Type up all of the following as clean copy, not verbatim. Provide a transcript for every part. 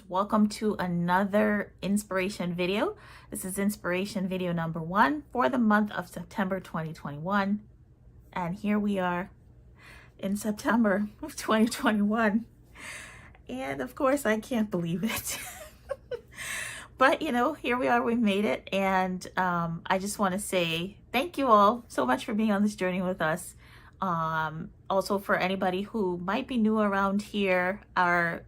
Welcome to another inspiration video. This is inspiration video number 1 for the month of September 2021. And here we are in September of 2021. And of course, I can't believe it. But here we are, we've made it. And I just want to say thank you all so much for being on this journey with us. Also, for anybody who might be new around here, our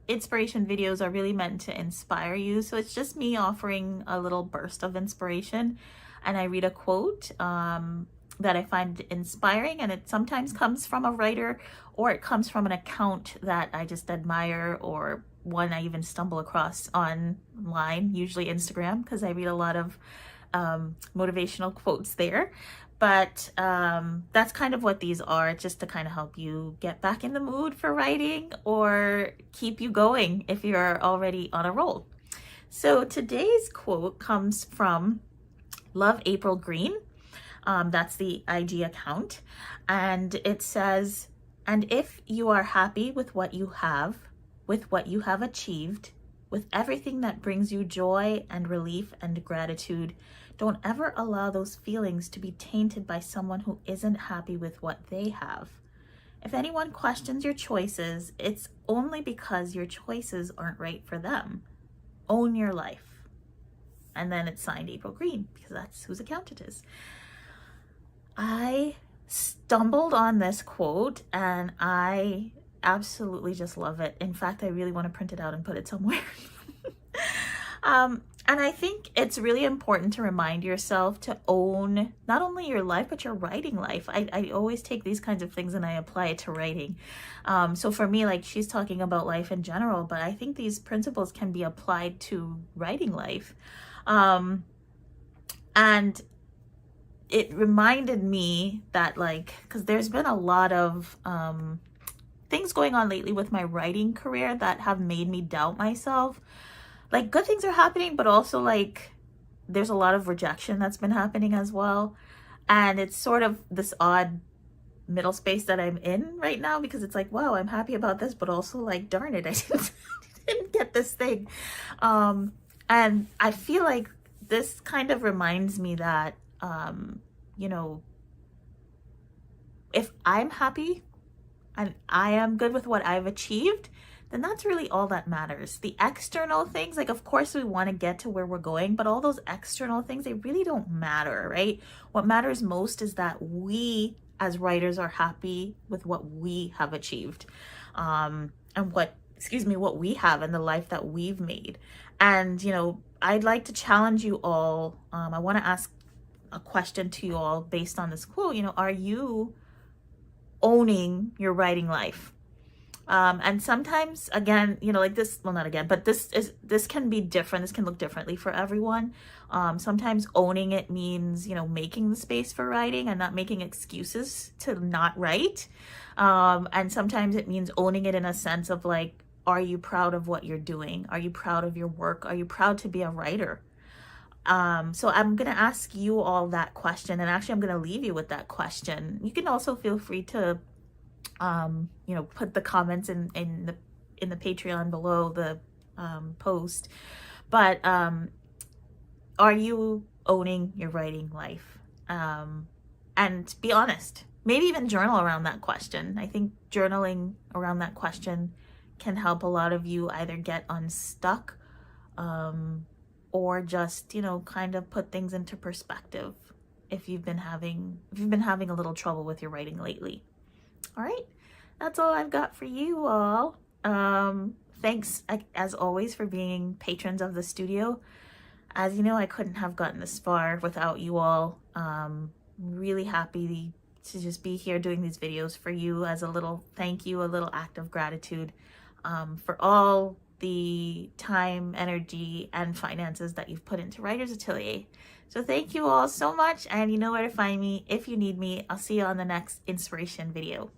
inspiration videos are really meant to inspire you. So it's just me offering a little burst of inspiration, and I read a quote that I find inspiring, and it sometimes comes from a writer or it comes from an account that I just admire, or one I even stumble across online, usually Instagram, because I read a lot of motivational quotes there. But that's kind of what these are, just to kind of help you get back in the mood for writing or keep you going if you're already on a roll. So today's quote comes from Love April Green. That's the IG account. And it says, "And if you are happy with what you have achieved, with everything that brings you joy and relief and gratitude, don't ever allow those feelings to be tainted by someone who isn't happy with what they have. If anyone questions your choices, it's only because your choices aren't right for them. Own your life." And then it's signed April Green, because that's whose account it is. I stumbled on this quote and I absolutely just love it. In fact, I really want to print it out and put it somewhere. And I think it's really important to remind yourself to own not only your life, but your writing life. I always take these kinds of things and I apply it to writing. So for me, like, she's talking about life in general, but I think these principles can be applied to writing life. And it reminded me that, like, because there's been a lot of things going on lately with my writing career that have made me doubt myself. Like, good things are happening, but also, like, there's a lot of rejection that's been happening as well. And it's sort of this odd middle space that I'm in right now, because it's like, wow, I'm happy about this, but also, like, darn it, I didn't get this thing. And I feel like this kind of reminds me that, if I'm happy and I am good with what I've achieved, then that's really all that matters. The external things, like, of course we want to get to where we're going, but all those external things, they really don't matter, right? What matters most is that we as writers are happy with what we have achieved, and what we have in the life that we've made. And, I'd like to challenge you all. I want to ask a question to you all based on this quote. Are you owning your writing life? And sometimes, again, like this, well, not again, but this can be different. This can look differently for everyone. Sometimes owning it means, making the space for writing and not making excuses to not write. And sometimes it means owning it in a sense of, like, are you proud of what you're doing? Are you proud of your work? Are you proud to be a writer? So I'm going to ask you all that question, and actually I'm going to leave you with that question. You can also feel free to put the comments in the Patreon below the post. But are you owning your writing life? And be honest. Maybe even journal around that question. I think journaling around that question can help a lot of you either get unstuck, or just, kind of put things into perspective if you've been having a little trouble with your writing lately. All right, that's all I've got for you all. Thanks, as always, for being patrons of the studio. As you know, I couldn't have gotten this far without you all. Really happy to just be here doing these videos for you as a little thank you, a little act of gratitude, for all the time, energy, and finances that you've put into Writer's Atelier. So thank you all so much, and you know where to find me if you need me. I'll see you on the next inspiration video.